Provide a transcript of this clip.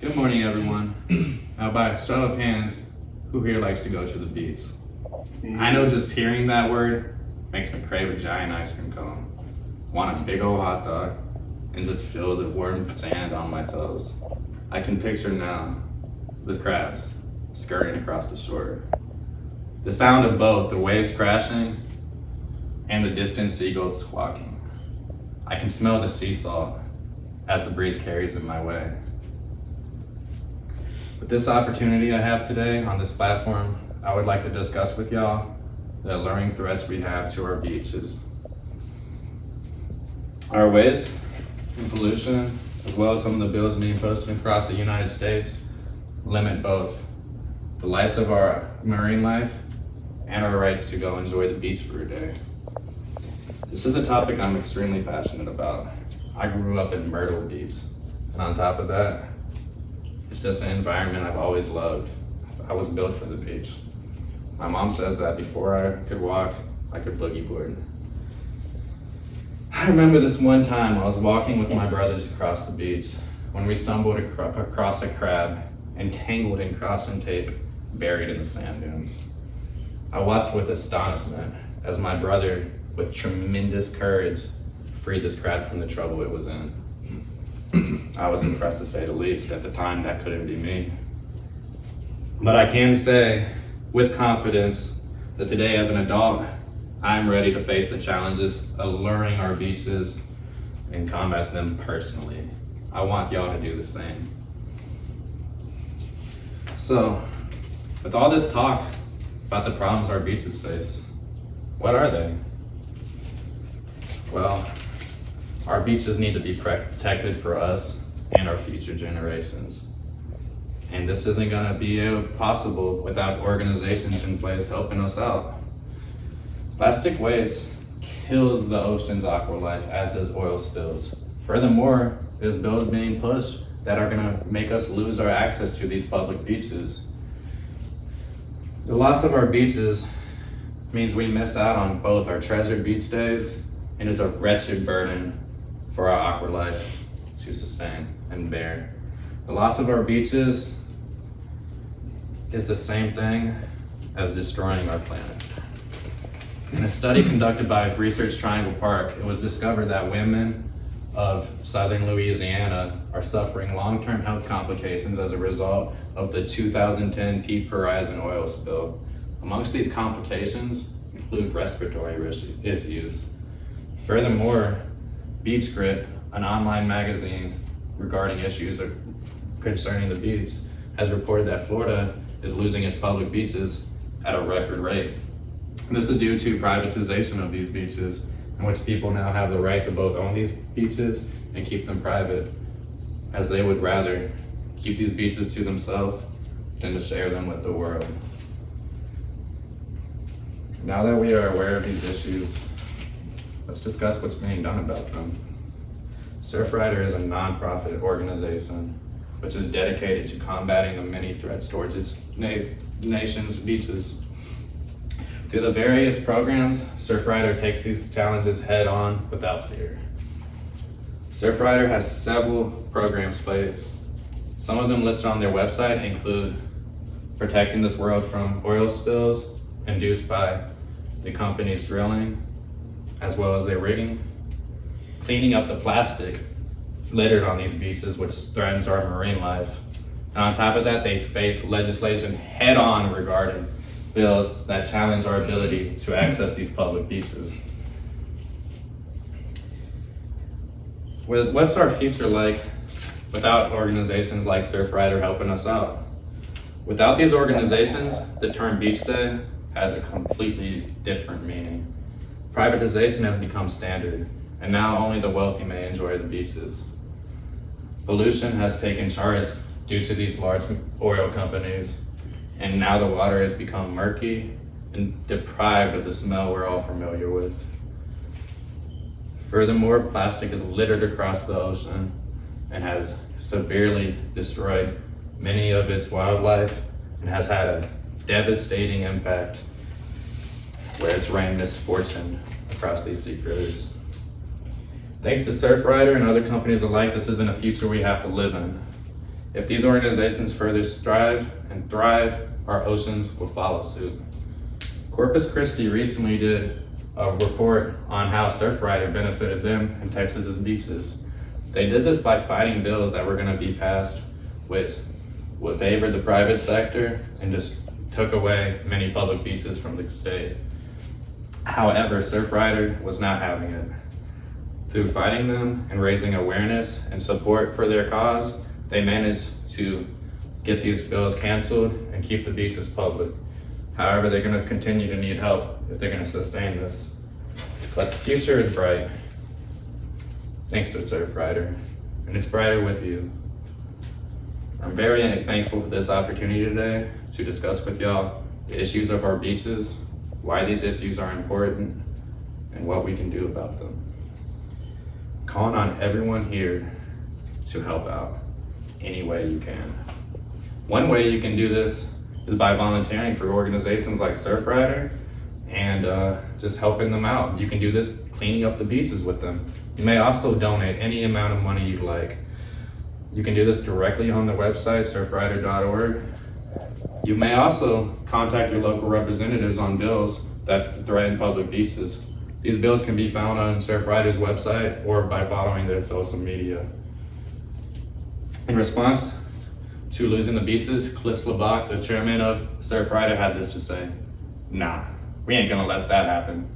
Good morning, everyone. Now, by a show of hands, who here likes to go to the beach? I know just hearing that word makes me crave a giant ice cream cone, want a big old hot dog, and just feel the warm sand on my toes. I can picture now the crabs scurrying across the shore. The sound of both the waves crashing and the distant seagulls squawking. I can smell the sea salt as the breeze carries it my way. With this opportunity I have today on this platform, I would like to discuss with y'all the alluring threats we have to our beaches. Our waste and pollution, as well as some of the bills being posted across the United States, limit both the lives of our marine life and our rights to go enjoy the beach for a day. This is a topic I'm extremely passionate about. I grew up in Myrtle Beach, and on top of that, it's just an environment I've always loved. I was built for the beach. My mom says that before I could walk, I could boogie board. I remember this one time I was walking with my brothers across the beach when we stumbled across a crab entangled in caution tape buried in the sand dunes. I watched with astonishment as my brother, with tremendous courage, freed this crab from the trouble it was in. I was impressed, to say the least. At the time, that couldn't be me. But I can say with confidence that today, as an adult, I'm ready to face the challenges alluring our beaches and combat them personally. I want y'all to do the same. So, with all this talk about the problems our beaches face, what are they? Well, our beaches need to be protected for us and our future generations. And this isn't gonna be possible without organizations in place helping us out. Plastic waste kills the ocean's aqua life, as does oil spills. Furthermore, there's bills being pushed that are gonna make us lose our access to these public beaches. The loss of our beaches means we miss out on both our treasured beach days and is a wretched burden for our aqua life to sustain and bear. The loss of our beaches is the same thing as destroying our planet. In a study conducted by Research Triangle Park, it was discovered that women of southern Louisiana are suffering long-term health complications as a result of the 2010 Deep Horizon oil spill. Amongst these complications include respiratory issues. Furthermore, Beach Grit, an online magazine regarding issues concerning the beach, has reported that Florida is losing its public beaches at a record rate. This is due to privatization of these beaches, in which people now have the right to both own these beaches and keep them private, as they would rather keep these beaches to themselves than to share them with the world. Now that we are aware of these issues, let's discuss what's being done about them. Surfrider is a nonprofit organization which is dedicated to combating the many threats towards its nation's beaches. Through the various programs, Surfrider takes these challenges head on without fear. Surfrider has several programs placed. Some of them listed on their website include protecting this world from oil spills induced by the company's drilling, as well as their rigging, cleaning up the plastic littered on these beaches, which threatens our marine life. And on top of that, they face legislation head on regarding bills that challenge our ability to access these public beaches. What's our future like without organizations like Surfrider helping us out? Without these organizations, the term beach day has a completely different meaning. Privatization has become standard, and now only the wealthy may enjoy the beaches. Pollution has taken charge due to these large oil companies, and now the water has become murky and deprived of the smell we're all familiar with. Furthermore, plastic is littered across the ocean and has severely destroyed many of its wildlife and has had a devastating impact where it's rained misfortune across these sea critters. Thanks to Surfrider and other companies alike, this isn't a future we have to live in. If these organizations further strive and thrive, our oceans will follow suit. Corpus Christi recently did a report on how Surfrider benefited them and Texas's beaches. They did this by fighting bills that were going to be passed, which would favor the private sector and just took away many public beaches from the state. However, Surfrider was not having it. Through fighting them and raising awareness and support for their cause, they managed to get these bills canceled and keep the beaches public. However, they're going to continue to need help if they're going to sustain this. But the future is bright, thanks to Surfrider, and it's brighter with you. I'm very thankful for this opportunity today to discuss with y'all the issues of our beaches, why these issues are important, and what we can do about them. Calling on everyone here to help out any way you can. One way you can do this is by volunteering for organizations like Surfrider and just helping them out. You can do this cleaning up the beaches with them. You may also donate any amount of money you'd like. You can do this directly on the website, surfrider.org. You may also contact your local representatives on bills that threaten public beaches. These bills can be found on Surfrider's website or by following their social media. In response to losing the beaches, Cliff Slabach, the chairman of Surfrider, had this to say: "Nah, we ain't gonna let that happen.